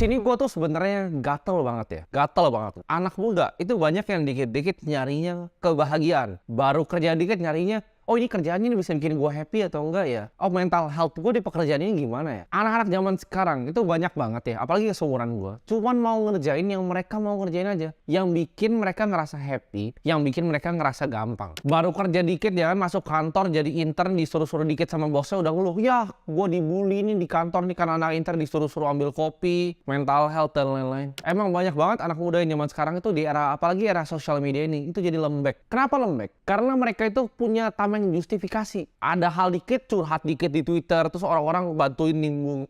sini gue tuh sebenarnya gatel banget ya, gatel banget. Anak muda itu banyak yang dikit-dikit nyarinya kebahagiaan, baru kerja dikit nyarinya, oh ini kerjaannya ini bisa bikin gue happy atau enggak ya? Oh mental health gue di pekerjaan ini gimana ya? Anak-anak zaman sekarang itu banyak banget ya, apalagi seumuran gue. Cuman mau ngerjain yang mereka mau ngerjain aja. Yang bikin mereka ngerasa happy, yang bikin mereka ngerasa gampang. Baru kerja dikit ya kan, masuk kantor jadi intern disuruh-suruh dikit sama bosnya udah ngeluh. Ya gue dibully nih di kantor nih karena anak intern disuruh-suruh ambil kopi, mental health dan lain-lain. Emang banyak banget anak muda yang zaman sekarang itu di era, apalagi era sosial media ini, itu jadi lembek. Kenapa lembek? Karena mereka itu punya tameng justifikasi. Ada hal dikit, curhat dikit di Twitter, terus orang-orang bantuin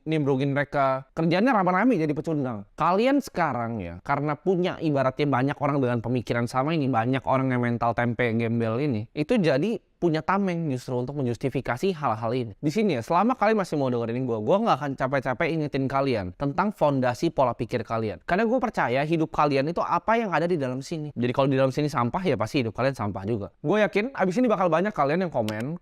nimbrungin mereka. Kerjanya rame-rame jadi pecundang. Kalian sekarang ya, karena punya ibaratnya banyak orang dengan pemikiran sama ini, banyak orang yang mental tempe gembel ini, itu jadi punya tameng justru untuk menjustifikasi hal-hal ini. Di sini ya, selama kalian masih mau dengerin gue nggak akan capek-capek ingetin kalian tentang fondasi pola pikir kalian. Karena gue percaya hidup kalian itu apa yang ada di dalam sini. Jadi kalau di dalam sini sampah ya pasti hidup kalian sampah juga. Gue yakin abis ini bakal banyak kalian yang komen,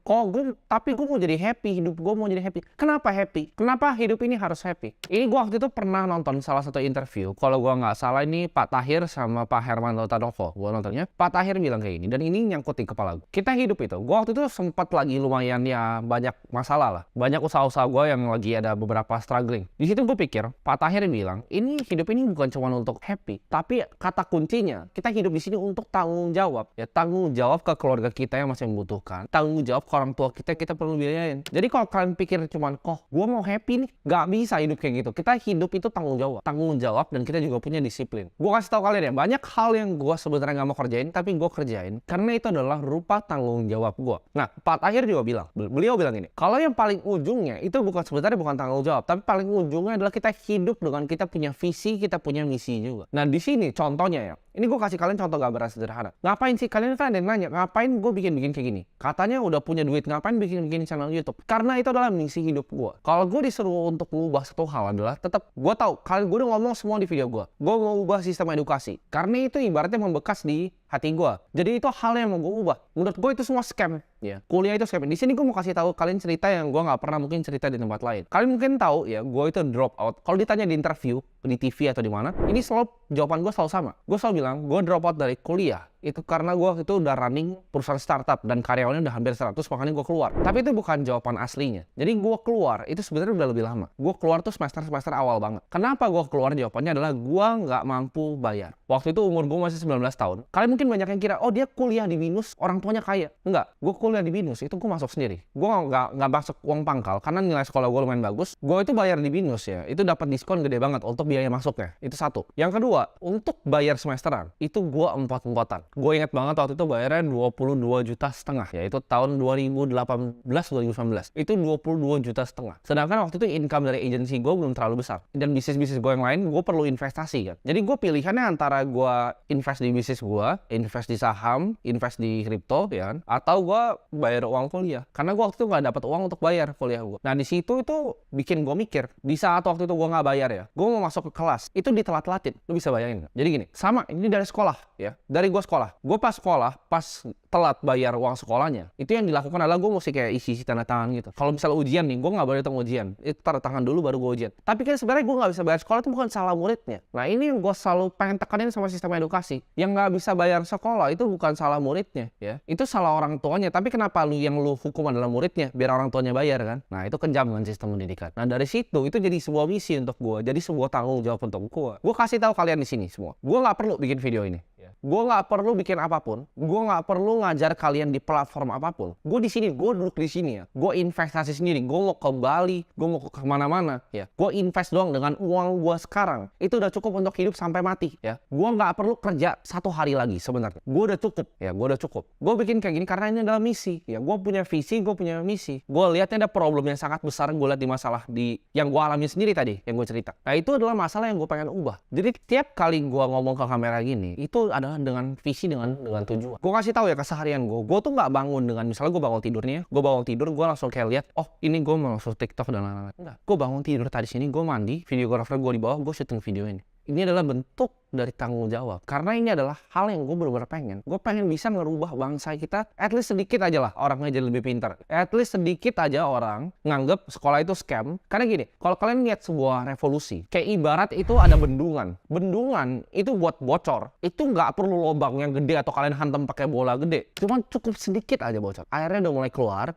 tapi gue mau jadi happy, hidup gue mau jadi happy. Kenapa happy? Kenapa hidup ini harus happy? Ini gue waktu itu pernah nonton salah satu interview. Kalau gue nggak salah ini Pak Tahir sama Pak Herman Lotadoko. Gue nontonnya. Pak Tahir bilang kayak gini, dan ini nyangkut di kepala gue. Kita hidup itu. Gue waktu itu sempat lagi lumayan ya banyak masalah lah. Banyak usaha-usaha gue yang lagi ada beberapa struggling. Di situ gue pikir, Pak Tahir bilang, ini hidup ini bukan cuma untuk happy, tapi kata kuncinya, kita hidup di sini untuk tanggung jawab. Ya tanggung jawab ke keluarga kita yang masih membutuhkan. Tanggung jawab ke orang tua kita perlu biayain. Jadi kalau kalian pikir cuman, gue mau happy nih, gak bisa hidup kayak gitu. Kita hidup itu tanggung jawab. Tanggung jawab dan kita juga punya disiplin. Gue kasih tahu kalian ya, banyak hal yang gue sebenarnya gak mau kerjain, tapi gue kerjain. Karena itu adalah rupa tanggung jawab gue. Nah, Pak Tahir juga bilang, beliau bilang ini, kalau yang paling ujungnya itu sebenarnya bukan tanggung jawab, tapi paling ujungnya adalah kita hidup dengan kita punya visi, kita punya misi juga. Nah di sini contohnya ya, ini gue kasih kalian contoh gambaran sederhana. Ngapain sih kalian kan ada yang nanya, ngapain gue bikin kayak gini? Katanya udah punya duit, ngapain bikin channel YouTube? Karena itu adalah misi hidup gue. Kalau gue disuruh untuk mengubah satu hal adalah tetap gue tahu, kalian gue udah ngomong semua di video gue mau ubah sistem edukasi. Karena itu ibaratnya membekas di hati gue. Jadi itu hal yang mau gue ubah. Menurut gue itu semua scam. Ya, kuliah itu scam. Di sini gue mau kasih tahu kalian cerita yang gue nggak pernah mungkin cerita di tempat lain. Kalian mungkin tahu ya, gue itu drop out. Kalau ditanya di interview di TV atau di mana, ini selalu jawaban gue selalu sama. Gue selalu bilang gue drop out dari kuliah itu karena gue itu udah running perusahaan startup dan karyawannya udah hampir 100, makanya gue keluar. Tapi itu bukan jawaban aslinya. Jadi gue keluar itu sebenarnya udah lebih lama. Gue keluar tuh semester awal banget. Kenapa gue keluar? Jawabannya adalah gue nggak mampu bayar. Waktu itu umur gue masih 19 tahun. Kalian mungkin banyak yang kira, oh dia kuliah di BINUS, orang tuanya kaya. Enggak, gue kuliah di BINUS itu gue masuk sendiri. Gue nggak masuk uang pangkal karena nilai sekolah gue lumayan bagus. Gue itu bayar di BINUS ya, itu dapat diskon gede banget untuk biaya masuknya. Itu satu. Yang kedua, untuk bayar semesteran itu gue empot-empotan. Gue ingat banget waktu itu bayarnya 22,5 juta, yaitu tahun 2018-2019. Itu 22,5 juta. Sedangkan waktu itu income dari agensi gue belum terlalu besar. Dan bisnis-bisnis gue yang lain, gue perlu investasi kan. Jadi gue pilihannya antara gue invest di bisnis gue, invest di saham, invest di kripto ya kan, atau gue bayar uang kuliah. Karena gue waktu itu nggak dapat uang untuk bayar kuliah gue. Nah di situ itu bikin gue mikir, di saat waktu itu gue nggak bayar ya, gue mau masuk ke kelas, itu ditelat-telatin. Lu bisa bayangin nggak? Jadi gini, sama ini dari sekolah ya, dari gue sekolah. Gue pas sekolah, pas telat bayar uang sekolahnya, itu yang dilakukan adalah gue mesti kayak isi tanda tangan gitu. Kalau misalnya ujian nih, gue nggak boleh hitung ujian, itu tanda tangan dulu baru gue ujian. Tapi kan sebenarnya gue nggak bisa bayar sekolah itu bukan salah muridnya. Nah ini yang gue selalu pengen tekanin sama sistem edukasi, yang nggak bisa bayar sekolah itu bukan salah muridnya ya, itu salah orang tuanya. Tapi kenapa yang lu hukum adalah muridnya, biar orang tuanya bayar kan? Nah itu kejam dengan sistem pendidikan. Nah dari situ itu jadi sebuah misi untuk gue, jadi sebuah tanggung jawab untuk gue. Gue kasih tahu kalian di sini semua, gue nggak perlu bikin video ini. Gue nggak perlu bikin apapun, gue nggak perlu ngajar kalian di platform apapun. Gue di sini, gue duduk di sini ya, gue investasi sendiri. Gue mau ke Bali, gue mau ke kemana-mana ya. Gue invest doang dengan uang gue sekarang. Itu udah cukup untuk hidup sampai mati ya. Gue nggak perlu kerja satu hari lagi sebenarnya. Gue udah cukup ya, gue udah cukup. Gue bikin kayak gini karena ini adalah misi ya. Gue punya visi, gue punya misi. Gue lihatnya ada problem yang sangat besar. Gue lihat di masalah yang gue alami sendiri tadi, yang gue cerita. Nah itu adalah masalah yang gue pengen ubah. Jadi tiap kali gue ngomong ke kamera gini, itu adalah dengan visi, dengan tujuan. Gue kasih tahu ya keseharian gue tuh nggak bangun dengan misalnya gue bangun tidurnya, gue bangun tidur gue langsung kayak lihat, oh ini gue mau langsung TikTok dan lain-lain. Enggak, gue bangun tidur tadi sini, gue mandi, videografer gue di bawah, gue syuting video ini. Ini adalah bentuk dari tanggung jawab. Karena ini adalah hal yang gue benar-benar pengen. Gue pengen bisa ngerubah bangsa kita, at least sedikit aja lah orangnya jadi lebih pintar. At least sedikit aja orang nganggep sekolah itu scam. Karena gini, kalau kalian lihat sebuah revolusi, kayak ibarat itu ada bendungan. Bendungan itu buat bocor. Itu nggak perlu lubang yang gede atau kalian hantam pakai bola gede. Cuman cukup sedikit aja bocor. Airnya udah mulai keluar.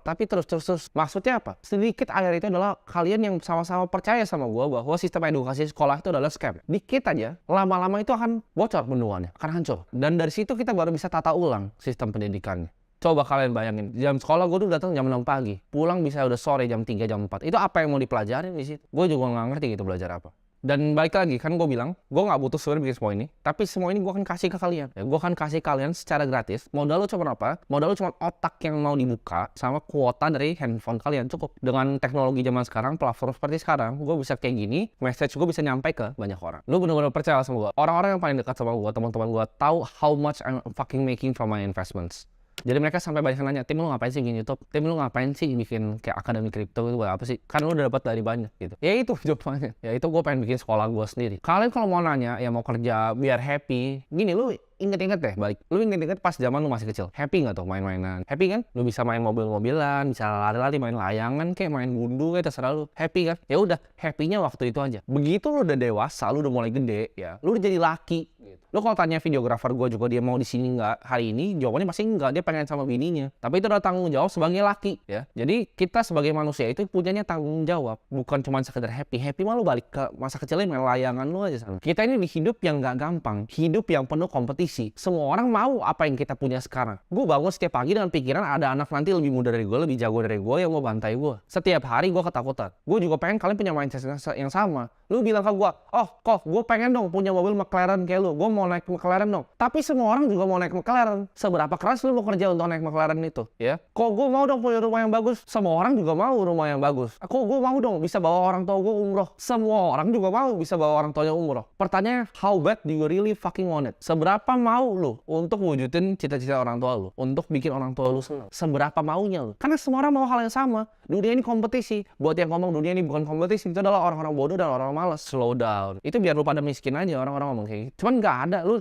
Tapi terus. Maksudnya apa? Sedikit air itu adalah kalian yang sama-sama percaya sama gue bahwa sistem edukasi sekolah itu adalah scam. Dikit aja, lama-lama itu akan bocor bendungannya, akan hancur. Dan dari situ kita baru bisa tata ulang sistem pendidikannya. Coba kalian bayangin, jam sekolah gue tuh datang jam 6 pagi, pulang bisa udah sore jam 3, jam 4. Itu apa yang mau dipelajarin di situ? Gue juga nggak ngerti gitu belajar apa. Dan balik lagi, kan gue bilang, gue nggak butuh sebenarnya bikin semua ini, tapi semua ini gue akan kasih ke kalian. Ya, gue akan kasih kalian secara gratis. Modal lo cuma apa? Modal lo cuma otak yang mau dibuka sama kuota dari handphone kalian, cukup. Dengan teknologi zaman sekarang, platform seperti sekarang, gue bisa kayak gini, message gue bisa nyampe ke banyak orang. Lo bener-bener percaya sama gue. Orang-orang yang paling dekat sama gue, teman-teman gue, tahu how much I'm fucking making from my investments. Jadi mereka sampai banyak nanya, Tim lu ngapain sih bikin YouTube? Tim lu ngapain sih bikin kayak akademi kripto itu buat apa sih? Kan lu udah dapat dari banyak gitu. Ya itu jawabannya. Ya itu gue pengen bikin sekolah gue sendiri. Kalian kalau mau nanya, ya mau kerja biar happy, gini lu inget-inget deh balik. Lu inget-inget pas zaman lu masih kecil. Happy nggak tuh main-mainan? Happy kan? Lu bisa main mobil-mobilan, bisa lari-lari, main layangan, kayak main gundu, kayak terserah lu. Happy kan? Ya udah, happy-nya waktu itu aja. Begitu lu udah dewasa, lu udah mulai gede, ya, lu udah jadi laki. Gitu. Lu kalau tanya videografer gue juga dia mau di sini nggak hari ini, jawabannya pasti enggak. Dia pengen sama bininya. Tapi itu udah tanggung jawab sebagai laki, ya. Jadi kita sebagai manusia itu punyanya tanggung jawab, bukan cuma sekedar happy. Happy mah lu balik ke masa kecilnya main layangan lu aja sana. Kita ini di hidup yang nggak gampang, hidup yang penuh kompetisi. Semua orang mau apa yang kita punya sekarang. Gue bangun setiap pagi dengan pikiran ada anak nanti lebih muda dari gue, lebih jago dari gue yang mau bantai gue. Setiap hari gue ketakutan. Gue juga pengen kalian punya mindset yang sama. Lu bilang ke gue, oh kok gue pengen dong punya mobil McLaren kayak lu. Gue mau naik McLaren dong. Tapi semua orang juga mau naik McLaren. Seberapa keras lu mau kerja untuk naik McLaren itu? Ya. Kok gue mau dong punya rumah yang bagus? Semua orang juga mau rumah yang bagus. Kok gue mau dong bisa bawa orang tua gue umroh? Semua orang juga mau bisa bawa orang tuanya umroh. Pertanyaannya, how bad do you really fucking want it? Seberapa mau lu untuk wujudin cita-cita orang tua lu? Untuk bikin orang tua lu senang? Seberapa maunya lu? Karena semua orang mau hal yang sama. Dunia ini kompetisi. Buat yang ngomong dunia ini bukan kompetisi, itu adalah orang-orang bodoh dan orang malas. Slow down. Itu biar lu pada miskin aja orang-orang ngomong kayak gitu. Cuman nggak ada. Lu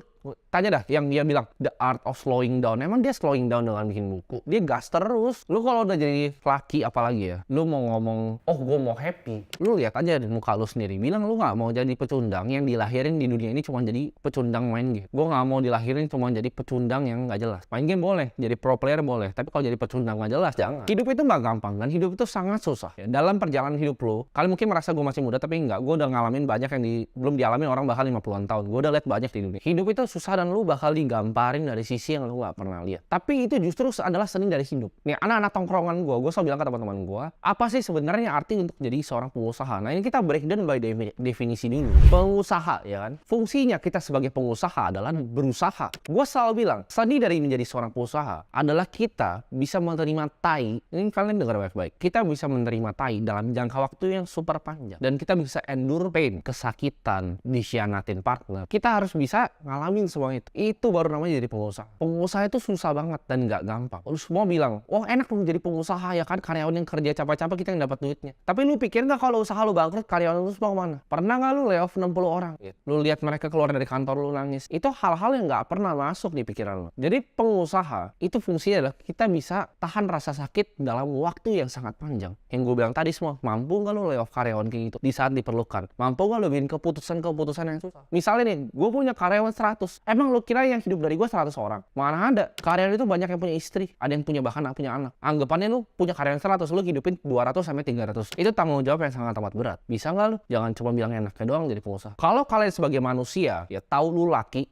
tanya dah yang dia bilang the art of slowing down. Emang dia slowing down dengan bikin buku? Dia gas terus. Lu kalau udah jadi laki apalagi ya, lu mau ngomong, oh gue mau happy, lu lihat aja di muka lu sendiri. Bilang lu nggak mau jadi pecundang yang dilahirin di dunia ini cuma jadi pecundang main game. Gue nggak mau dilahirin cuma jadi pecundang yang nggak jelas. Main game boleh, jadi pro player boleh, tapi kalau jadi pecundang nggak jelas jangan. Hidup itu nggak gampang dan hidup itu sangat susah. Ya, dalam perjalanan hidup lu, kalian mungkin merasa gue masih muda tapi enggak. Gue udah ngalamin banyak yang belum dialamin orang bahkan 50-an tahun. Gue udah lihat banyak di dunia. Hidup itu susah dan lu bakal digamparin dari sisi yang lu gak pernah lihat. Tapi itu justru adalah seni dari hidup. Nih anak-anak tongkrongan gue selalu bilang ke teman-teman gue, apa sih sebenarnya arti untuk jadi seorang pengusaha? Nah ini kita breakdown by definisi dulu. Pengusaha ya kan, fungsinya kita sebagai pengusaha adalah berusaha. Gue selalu bilang, seni dari menjadi seorang pengusaha adalah kita bisa menerima tai. Ini kalian dengar baik-baik. Kita bisa menerima tai dalam jangka waktu yang super panjang. Dan kita bisa endure pain, kesakitan, dikhianatin partner. Kita harus bisa ngalamin semua itu. Itu baru namanya jadi pengusaha. Pengusaha itu susah banget dan nggak gampang. Lu semua bilang, wah enak dong jadi pengusaha ya kan, karyawan yang kerja capek-capek kita yang dapat duitnya. Tapi lu pikir nggak kalau usaha lu bangkrut, karyawan lu semua kemana? Pernah nggak lu layoff 60 orang? Lu lihat mereka keluar dari kantor lu nangis. Itu hal-hal yang nggak pernah masuk di pikiran lu. Jadi pengusaha itu fungsinya adalah kita bisa tahan rasa sakit dalam waktu yang sangat panjang. Yang gue bilang tadi semua, mampu nggak lu layoff karyawan kayak gitu di saat diperlukan? Mampu nggak lu bikin keputusan-keputusan yang susah? Misalnya nih, gue punya karyawan 100. Emang lu kira yang hidup dari gue 100 orang? Mana ada. Karyawan itu banyak yang punya istri, ada yang punya bahkan punya anak. Anggapannya lu punya karyawan 100, lu hidupin 200 sampai 300. Itu tanggung jawab yang sangat amat berat. Bisa nggak lu? Jangan cuma bilang enaknya doang jadi pengusaha. Kalau kalian sebagai manusia, ya tahu lu laki,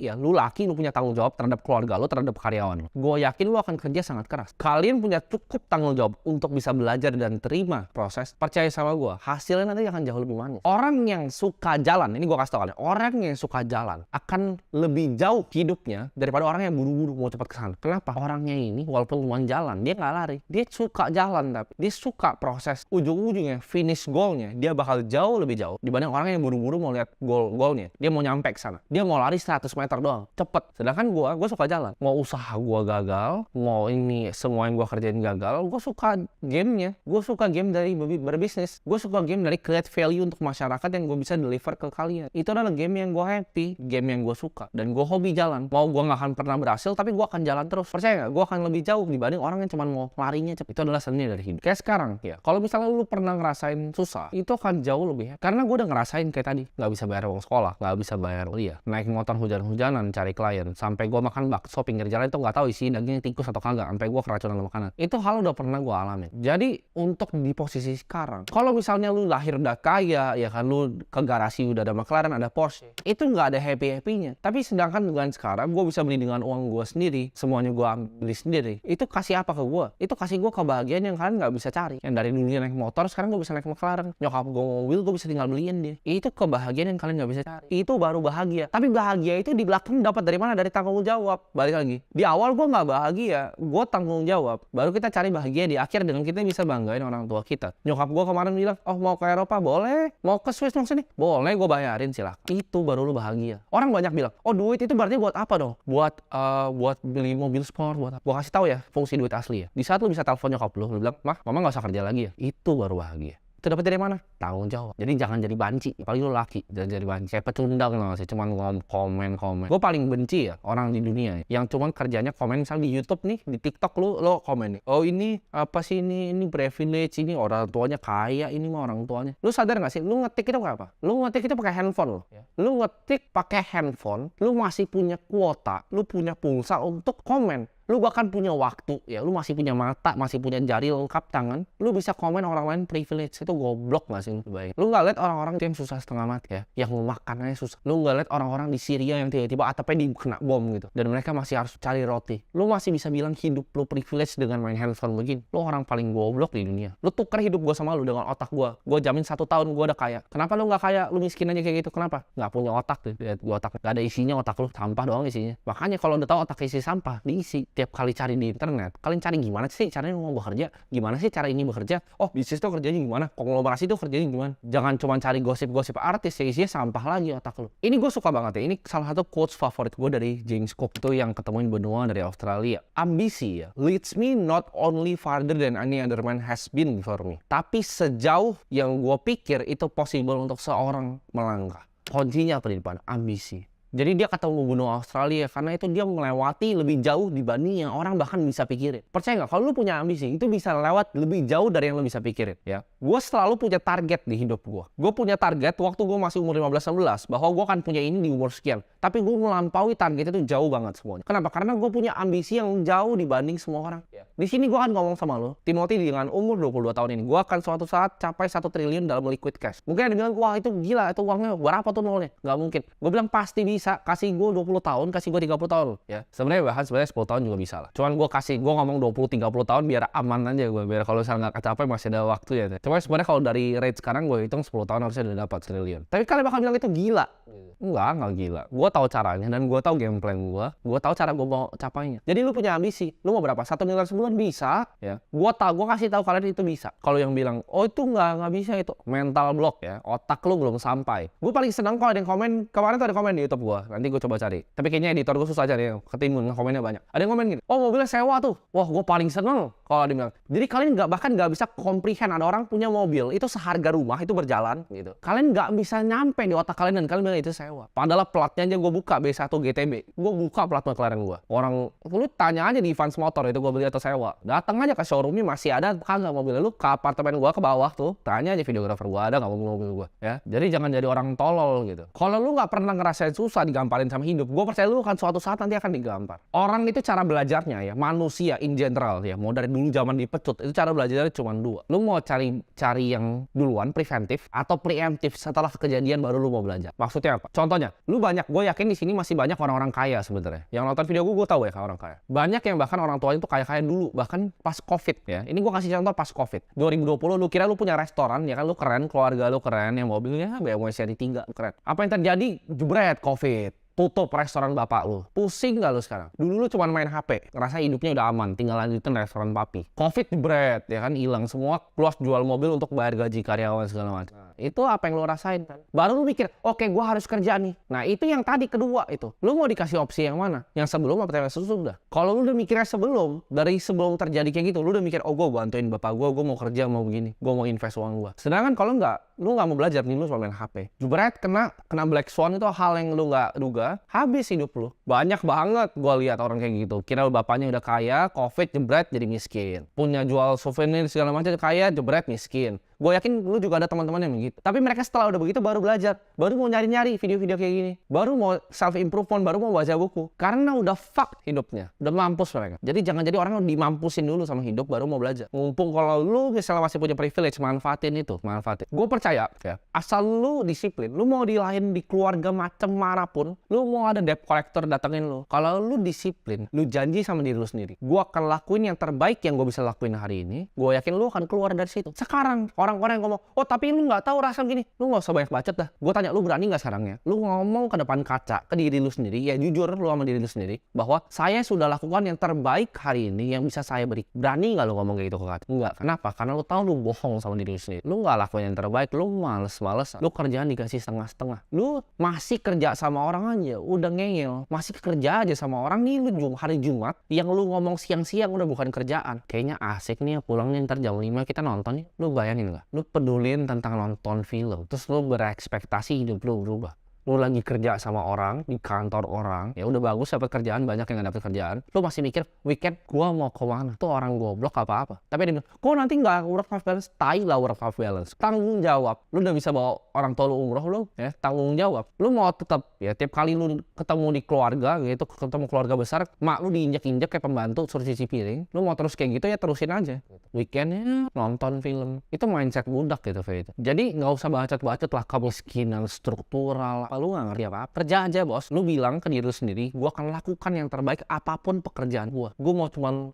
lu punya tanggung jawab terhadap keluarga lu, terhadap karyawan lu. Gue yakin lu akan kerja sangat keras. Kalian punya cukup tanggung jawab untuk bisa belajar dan terima proses. Percaya sama gue, hasilnya nanti akan jauh lebih manis. Orang yang suka jalan, ini gue kasih tau kalian, orang yang suka jalan akan lebih jauh jauh hidupnya daripada orang yang buru-buru mau cepat ke sana. Kenapa? Orangnya ini walaupun cuma jalan, dia nggak lari. Dia suka jalan, tapi dia suka proses. Ujung-ujungnya, finish goalnya, dia bakal jauh lebih jauh dibanding orang yang buru-buru mau lihat goalnya. Dia mau nyampe ke sana. Dia mau lari 100 meter doang, cepet. Sedangkan gue suka jalan. Mau usaha gue gagal, mau ini semua yang gue kerjain gagal, gue suka gamenya. Gue suka game dari berbisnis. Gue suka game dari create value untuk masyarakat yang gue bisa deliver ke kalian. Itu adalah game yang gue happy, game yang gue suka, dan gue hobi jalan. Mau gue nggak akan pernah berhasil, tapi gue akan jalan terus. Percaya nggak? Gue akan lebih jauh dibanding orang yang cuma mau larinya cepet. Itu adalah seni dari hidup. Kayak sekarang ya, kalau misalnya lu pernah ngerasain susah, itu akan jauh lebih. Karena gue udah ngerasain kayak tadi, nggak bisa bayar uang sekolah, nggak bisa bayar kuliah, naik motor hujan-hujanan cari klien, sampai gue makan bakso pinggir jalan itu nggak tahu isi dagingnya tikus atau kagak, sampai gue keracunan makanan. Itu hal udah pernah gue alamin. Jadi untuk di posisi sekarang, kalau misalnya lu lahir udah kaya, ya kan lu ke garasi udah ada McLaren, ada Porsche, itu nggak ada happy-happynya. Tapi sedangkan dengan sekarang gue bisa beli dengan uang gue sendiri, semuanya gue beli sendiri. Itu kasih apa ke gue? Itu kasih gue kebahagiaan yang kalian nggak bisa cari. Yang dari dulunya naik motor, sekarang gue bisa naik McLaren. Nyokap gue mobil, gue bisa tinggal beliin dia. Itu kebahagiaan yang kalian nggak bisa cari. Itu baru bahagia. Tapi bahagia itu di belakang dapat dari mana? Dari tanggung jawab. Balik lagi. Di awal gue nggak bahagia, gue tanggung jawab. Baru kita cari bahagia di akhir dengan kita bisa banggain orang tua kita. Nyokap gue kemarin bilang, oh mau ke Eropa boleh, mau ke Swiss dong sini boleh, gue bayarin silakan. Itu baru lu bahagia. Orang banyak bilang, oh duit itu berarti buat apa dong? Buat beli mobil sport, buat apa? Gue kasih tahu ya fungsi duit asli ya. Di saat lu bisa telepon nyokap lu bilang, mah mama nggak usah kerja lagi ya. Itu baru bahagia. Itu dapat dari mana? Tanggung jawab. Jadi jangan jadi banci, apalagi lu laki, jangan jadi banci. Kayak pecundang loh sih, cuman komen. Gue paling benci ya orang di dunia yang cuman kerjanya komen. Misalnya di YouTube nih, di TikTok lo komen nih, oh ini apa sih, ini privilege, ini orang tuanya kaya, ini mah orang tuanya. Lu sadar nggak sih? Lu ngetik itu kayak apa? Lu ngetik itu pakai handphone lo. Lu ngetik pakai handphone, lu masih punya kuota, lu punya pulsa untuk komen. Lu bahkan punya waktu ya, lu masih punya mata, masih punya jari lengkap tangan, lu bisa komen orang lain privilege. Itu goblok gak sih lu bayangin? Lu gak lihat orang-orang yang susah setengah mati ya, yang makanannya susah. Lu gak lihat orang-orang di Syria yang tiba-tiba atapnya dikena bom gitu, dan mereka masih harus cari roti. Lu masih bisa bilang hidup lu privilege dengan main handphone begini? Lu orang paling goblok di dunia. Lu tuker hidup gua sama lu dengan otak gua. Gua jamin 1 tahun gua udah kaya. Kenapa lu gak kaya? Lu miskin aja kayak gitu. Kenapa? Gak punya otak tuh. Lihat gua otak gak ada isinya, otak lu sampah doang isinya. Makanya kalau udah tahu otak isi sampah, diisi. Tiap kali cari di internet, kalian cari gimana sih caranya mau bekerja, gimana sih cara ini bekerja, oh bisnis tuh kerjanya gimana, konglomerasi tuh kerjanya gimana. Jangan cuma cari gosip-gosip artis ya, isinya sampah lagi otak lu. Ini gue suka banget ya, ini salah satu quotes favorit gue dari James Cook, itu yang ketemuin benua dari Australia. Ambisi ya, leads me not only farther than any other man has been before me, tapi sejauh yang gue pikir itu possible untuk seorang melangkah. Kuncinya apa di depan? Ambisi. Jadi dia ketemu benua Australia karena itu dia melewati lebih jauh dibanding yang orang bahkan bisa pikirin. Percaya nggak? Kalau lu punya ambisi, itu bisa lewat lebih jauh dari yang lu bisa pikirin. Ya, gue selalu punya target di hidup gue. Gue punya target waktu gue masih umur 15-16 bahwa gue akan punya ini di umur sekian. Tapi gue melampaui target itu jauh banget semuanya. Kenapa? Karena gue punya ambisi yang jauh dibanding semua orang. Ya. Di sini gue akan ngomong sama lo, Timothy, dengan umur 22 tahun ini, gue akan suatu saat capai 1 triliun dalam liquid cash. Mungkin ada yang bilang, wah itu gila, itu uangnya berapa tuh nolnya? Nggak mungkin. Gue bilang pasti bisa. Kasih gue 20 tahun, kasih gue 30 tahun. Ya, sebenarnya 10 tahun juga bisa lah. Cuman gue ngomong 20-30 tahun biar aman aja gue. Biar kalau misalnya nggak kecapai masih ada waktu ya. Cuma sebenarnya kalau dari rate sekarang gue hitung 10 tahun harusnya udah dapat triliun. Tapi kalian bakal bilang itu gila. Enggak gila. Gue tahu caranya dan gue tahu game plan gue. Gue tahu cara gue mau capainya. Jadi lu punya ambisi. Lu mau berapa? 1 miliar sebulan bisa. Ya. Gue kasih tahu kalian itu bisa. Kalau yang bilang, oh itu nggak bisa, itu mental block ya. Otak lu belum sampai. Gue paling senang kalau ada yang komen. Kemarin tuh ada komen di YouTube gue. Nanti gue coba cari. Tapi kayaknya editor gue susah cari. Ketimbun komennya banyak. Ada yang komen gini, oh mobilnya sewa tuh. Wah gue paling seneng kalau dia bilang. Jadi kalian bahkan nggak bisa comprehend ada orang punya mobil itu seharga rumah itu berjalan gitu. Kalian nggak bisa nyampe di otak kalian dan kalian bilang itu sewa. Padahal platnya aja gue buka B1 GTB. Gue buka plat McLaren gue. Orang lu tanya aja di Vans Motor itu gue beli atau sewa. Datang aja ke showroomnya masih ada kagak mobilnya. Lu ke apartemen gue ke bawah tuh. Tanya aja videografer gue ada nggak mobil gue ya. Jadi jangan jadi orang tolol gitu. Kalau lu nggak pernah ngerasain susah digamparin sama hidup, gue percaya lu kan suatu saat nanti akan digampar. Orang itu cara belajarnya ya, manusia in general ya, mau dari dulu zaman dipecut, itu cara belajarnya cuma 2. Lu mau cari yang duluan, preventif, atau preemptif setelah kejadian baru lu mau belajar. Maksudnya apa? Contohnya, lu gue yakin di sini masih banyak orang-orang kaya sebenarnya. Yang nonton video gue tahu ya orang kaya. Banyak yang bahkan orang tuanya itu kaya-kaya dulu, bahkan pas COVID ya. Ini gue kasih contoh pas COVID. 2020 lu kira lu punya restoran, ya kan, lu keren, keluarga lu keren, yang mobilnya BMW seri 3 keren. Apa yang terjadi? Jebret COVID. tutup restoran bapak lu. Pusing gak lu sekarang? Dulu lu cuma main HP, ngerasa hidupnya udah aman, tinggal lanjutin restoran papi. Covid jebret, ya kan, hilang semua, keluar jual mobil untuk bayar gaji karyawan segala macam. Itu apa yang lu rasain kan? Baru lu mikir, oke, gua harus kerja nih. Nah itu yang tadi kedua itu. Lu mau dikasih opsi yang mana? Yang sebelum apa yang sesudah? Kalau lu udah mikirnya sebelum, dari sebelum terjadi kayak gitu, lu udah mikir, oh gua bantuin bapak gua mau kerja, mau begini, gua mau invest uang gua. Sedangkan kalau enggak, lu nggak mau belajar nih, lu cuma main HP. Jebret kena Black Swan itu hal yang lu nggak duga, habis hidup lu. Banyak banget gua lihat orang kayak gitu. Kira bapaknya udah kaya, Covid jebret jadi miskin. Punya jual souvenir segala macam kaya, jebret miskin. Gue yakin lu juga ada teman-teman yang begitu. Tapi mereka setelah udah begitu baru belajar, baru mau nyari-nyari video-video kayak gini, baru mau self improvement, baru mau baca buku. Karena udah fuck hidupnya, udah mampus mereka. Jadi jangan jadi orang yang dimampusin dulu sama hidup baru mau belajar. Mumpung kalau lu misalnya masih punya privilege, manfaatin itu, manfaatin. Gue percaya ya, asal lu disiplin, lu mau di lain di keluarga macam manapun, lu mau ada debt collector datengin lu. Kalau lu disiplin, lu janji sama diri lu sendiri, gue akan lakuin yang terbaik yang gue bisa lakuin hari ini. Gue yakin lu akan keluar dari situ. Sekarang orang-orang yang ngomong, oh tapi lu nggak tahu rasa gini, lu nggak usah banyak bacot dah. Gue tanya, lu berani nggak sekarang ya? Lu ngomong ke depan kaca, ke diri lu sendiri, ya jujur lu sama diri lu sendiri, bahwa saya sudah lakukan yang terbaik hari ini yang bisa saya beri. Berani nggak lu ngomong kayak gitu ke kaca? Enggak. Kenapa? Karena lu tahu lu bohong sama diri lu sendiri. Lu nggak lakuin yang terbaik, lu males-malesan. Lu kerjaan dikasih setengah-setengah. Lu masih kerja sama orang aja, udah ngeyel. Masih kerja aja sama orang nih, lu hari Jumat, yang lu ngomong siang-siang udah bukan kerjaan. Kayaknya asik nih pulang nih ntar jam 5 kita nonton nih. Lu bayangin nggak? Lu pedulin tentang nonton film, terus lu berekspektasi hidup lu berubah. Lu lagi kerja sama orang di kantor orang, ya udah bagus dapat kerjaan, banyak yang gak dapet kerjaan, lu masih mikir weekend gua mau kemana? Tuh orang goblok apa tapi dia bilang, kok nanti nggak work life balance? Tai lah work life balance, tanggung jawab. Lu udah bisa bawa orang tua lu umroh, lu ya tanggung jawab. Lu mau tetap ya tiap kali lu ketemu di keluarga gitu, ketemu keluarga besar, mak lu diinjek-injek kayak pembantu suruh cuci piring, lu mau terus kayak gitu ya terusin aja. Weekendnya nonton film, itu mindset budak gitu Fe. Jadi nggak usah bacot-bacot lah kemiskinan struktural. Lu nggak ngerti apa-apa, kerja aja bos. Lu bilang ke diri lu sendiri, gua akan lakukan yang terbaik apapun pekerjaan gua mau cuman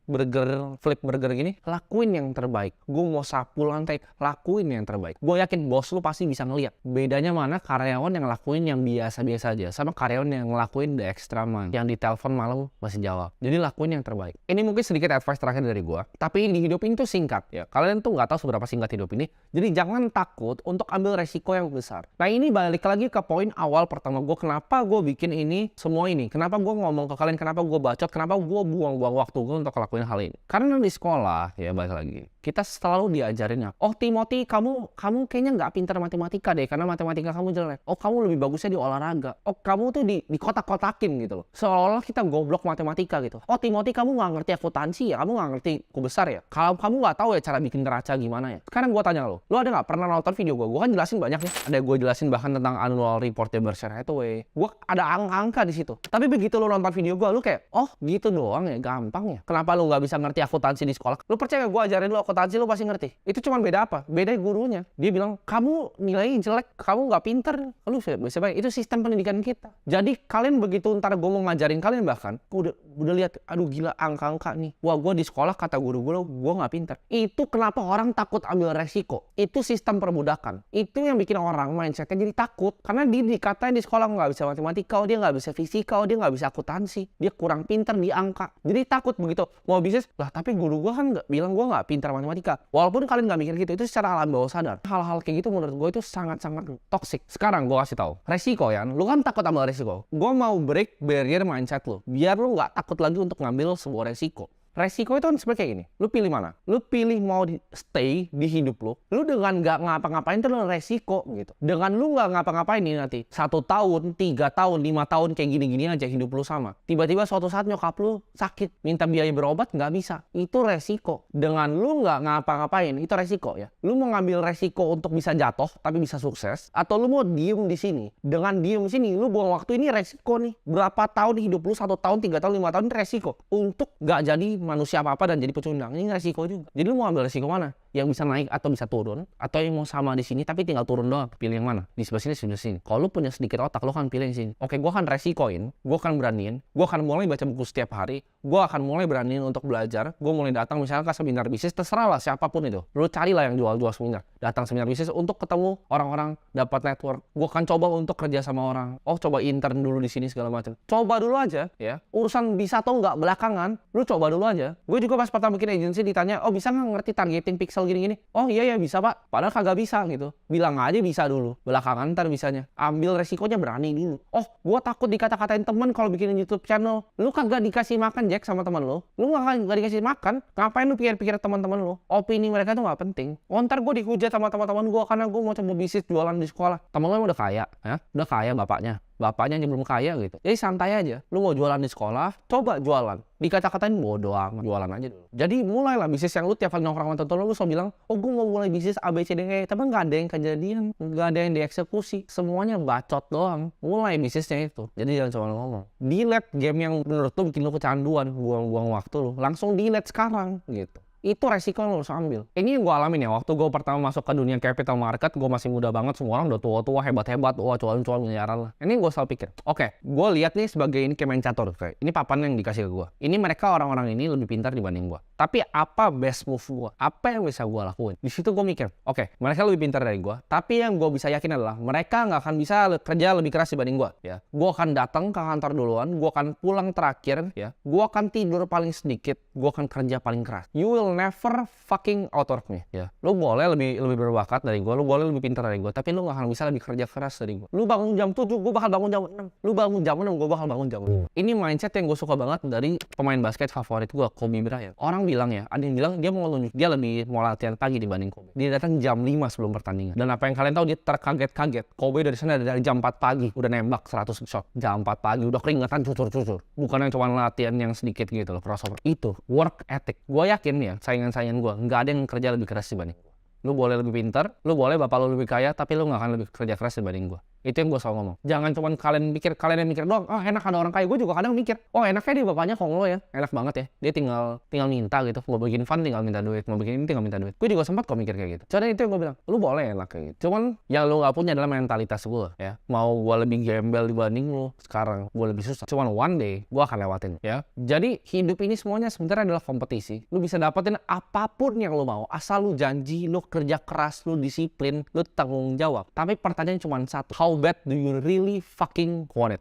flip burger gini, lakuin yang terbaik. Gua mau sapu lantai, lakuin yang terbaik. Gua yakin bos lu pasti bisa ngeliat bedanya mana karyawan yang lakuin yang biasa-biasa aja sama karyawan yang ngelakuin the extra mile, yang ditelepon malam masih jawab. Jadi lakuin yang terbaik. Ini mungkin sedikit advice terakhir dari gua, tapi di hidup ini tuh singkat ya. Kalian tuh nggak tahu seberapa singkat hidup ini, jadi jangan takut untuk ambil resiko yang besar. Nah ini balik lagi ke poin awal pertama gue, kenapa gue bikin ini semua ini, kenapa gue ngomong ke kalian, kenapa gue bacot, kenapa gue buang-buang waktu gue untuk ngelakuin hal ini. Karena di sekolah ya, balik lagi, kita selalu diajarinnya, oh Timothy kamu kayaknya nggak pintar matematika deh karena matematika kamu jelek. Oh kamu lebih bagusnya di olahraga. Oh kamu tuh di kotak-kotakin gitu loh, seolah-olah kita goblok matematika gitu. Oh Timothy kamu nggak ngerti akuntansi ya, kamu nggak ngerti buku besar ya, kalau kamu nggak tahu ya cara bikin neraca gimana ya. Sekarang gue tanya lo ada nggak pernah nonton video gue kan jelasin banyak nih, ada gue jelasin bahkan tentang annual report Berkshire Hathaway, gue ada angka-angka di situ. Tapi begitu lo nonton video gue, lu kayak, oh gitu doang ya, gampang ya. Kenapa lu nggak bisa ngerti akuntansi di sekolah? Lu percaya gue ajarin lu akuntansi lu pasti ngerti? Itu cuma beda apa? Beda gurunya. Dia bilang, kamu nilainya jelek, kamu nggak pinter, lu bisa baik. Itu sistem pendidikan kita. Jadi kalian begitu ntar gue mau ngajarin kalian bahkan, gue udah lihat, aduh gila angka-angka nih. Wah gue di sekolah kata guru gue nggak pinter. Itu kenapa orang takut ambil resiko? Itu sistem perbudakan. Itu yang bikin orang mindsetnya jadi takut karena dia dikatain di sekolah nggak bisa matematika, dia nggak bisa fisika, dia nggak bisa akuntansi, dia kurang pintar di angka, jadi takut begitu mau bisnis lah. Tapi guru gue kan nggak bilang gue nggak pintar matematika. Walaupun kalian nggak mikir gitu, itu secara alam bawah sadar. Hal-hal kayak gitu menurut gue itu sangat-sangat toxic. Sekarang gue kasih tahu resiko ya, lu kan takut ambil resiko. Gue mau break barrier mindset lu biar lu nggak takut lagi untuk ngambil sebuah resiko. Resiko itu kan sebenarnya kayak gini, lu pilih mana? Lu pilih mau stay di hidup lu dengan nggak ngapa-ngapain itu resiko gitu. Dengan lu nggak ngapa-ngapain nih nanti 1 tahun, 3 tahun, 5 tahun kayak gini-gini aja hidup lu sama. Tiba-tiba suatu saat nyokap lu sakit, minta biaya berobat nggak bisa. Itu resiko. Dengan lu nggak ngapa-ngapain itu resiko ya. Lu mau ngambil resiko untuk bisa jatuh tapi bisa sukses, atau lu mau diem di sini. Dengan diem di sini lu buang waktu, ini resiko nih. Berapa tahun hidup lu, 1 tahun, 3 tahun, 5 tahun, ini resiko untuk nggak jadi manusia apa-apa dan jadi pecundang. Ini resiko juga. Jadi lu mau ambil resiko mana? yang bisa naik atau bisa turun, atau yang mau sama di sini tapi tinggal turun doang, pilih yang mana? Di sebelah sini, sebelah sini. Kalau lu punya sedikit otak, lu kan pilih yang sini. Oke, gue akan resikoin, gue akan beraniin, gue akan mulai baca buku setiap hari, gue akan mulai beraniin untuk belajar, gue mulai datang misalnya ke seminar bisnis, terserah lah siapapun itu. Lu carilah yang jual-jual seminar, datang seminar bisnis untuk ketemu orang-orang, dapat network. Gue akan coba untuk kerja sama orang. Oh, coba intern dulu di sini segala macam. Coba dulu aja, ya. Urusan bisa atau nggak belakangan, lu coba dulu aja. Gue juga pas pertama bikin agency ditanya, oh bisa nggak ngerti targeting pixel gini-gini? Oh iya ya bisa pak, padahal kagak bisa gitu. Bilang aja bisa dulu, belakangan ntar bisanya. Ambil resikonya, berani dulu. Oh, gue takut dikata-katain temen kalau bikin YouTube channel. Lu kagak dikasih makan Jack sama temen lu nggak dikasih makan, ngapain lu pikir-pikir teman-teman lu? Opini mereka tuh nggak penting. Oh, ntar gue dihujat sama teman-teman gue karena gue mau coba bisnis jualan di sekolah. Temen lu udah kaya, ya? Udah kaya bapaknya aja belum kaya gitu. Jadi santai aja. Lu mau jualan di sekolah, coba jualan. Dikata-katain bodoh amat, jualan aja dulu. Jadi mulailah bisnis yang lu tiap kali nongkrong sama temen lu selalu bilang, oh gue mau mulai bisnis A, B, C, D, E. Tapi nggak ada yang kejadian, nggak ada yang dieksekusi. Semuanya bacot doang. Mulai bisnisnya itu. Jadi jangan cuma ngomong. Delete game yang menurut lu bikin lu kecanduan, buang-buang waktu lu. Langsung delete sekarang gitu. Itu resiko yang lo harus ambil. Ini yang gue alamin ya, waktu gue pertama masuk ke dunia capital market, gue masih muda banget, semua orang udah tua-tua, hebat-hebat, wah cuan-cuan miliaran lah. Ini gue selalu pikir, oke, gue lihat nih sebagai ini kayak main catur, kayak ini papan yang dikasih ke gue. Ini mereka orang-orang ini lebih pintar dibanding gue. Tapi apa best move gue? Apa yang bisa gue lakuin? Di situ gue mikir, oke, mereka lebih pintar dari gue, tapi yang gue bisa yakin adalah mereka nggak akan bisa kerja lebih keras dibanding gue. Ya, gue akan datang ke kantor duluan, gue akan pulang terakhir, ya, gue akan tidur paling sedikit, gue akan kerja paling keras. You will never fucking outwork me, ya. Lu boleh lebih berbakat dari gue, lu boleh lebih pintar dari gue, tapi lu gak akan bisa lebih kerja keras dari gue. Lu bangun jam 7, gue bakal bangun jam 6. Lu bangun jam 6, gue bakal bangun jam 6. Ini mindset yang gue suka banget dari pemain basket favorit gue, Kobe Bryant. Orang bilang ya, ada yang bilang dia lebih mau latihan pagi dibanding Kobe. Dia datang jam 5 sebelum pertandingan. Dan apa yang kalian tahu, dia terkaget-kaget. Kobe dari sana dari jam 4 pagi udah nembak 100 shot. Jam 4 pagi udah keringetan cucur-cucur. Bukan yang cuma latihan yang sedikit gitu loh, crossover. Itu work ethic. Gue yakin ya, saingan gue nggak ada yang kerja lebih keras dibanding gue. Lu boleh lebih pintar, lu boleh bapak lu lebih kaya, tapi lu nggak akan lebih kerja keras dibanding gue. Itu yang gue selalu ngomong. Jangan cuma kalian yang mikir doang, oh enak ada orang kaya. Gue juga kadang mikir, oh enaknya dia bapaknya konglo ya, enak banget ya. Dia tinggal minta gitu, mau bikin fund tinggal minta duit, mau bikin ini tinggal minta duit. Gue juga sempat kok mikir kayak gitu. Cuman itu yang gue bilang, lu boleh enak kayak gitu. Cuman yang lu nggak punya adalah mentalitas gue ya. Mau gue lebih gembel dibanding lu, sekarang gue lebih susah. Cuman one day gue akan lewatin ya. Jadi hidup ini semuanya sebenarnya adalah kompetisi. Lu bisa dapetin apapun yang lu mau, asal lu janji, lu kerja keras, lu disiplin, lu tanggung jawab. Tapi pertanyaannya cuma satu, how bad do you really fucking want it?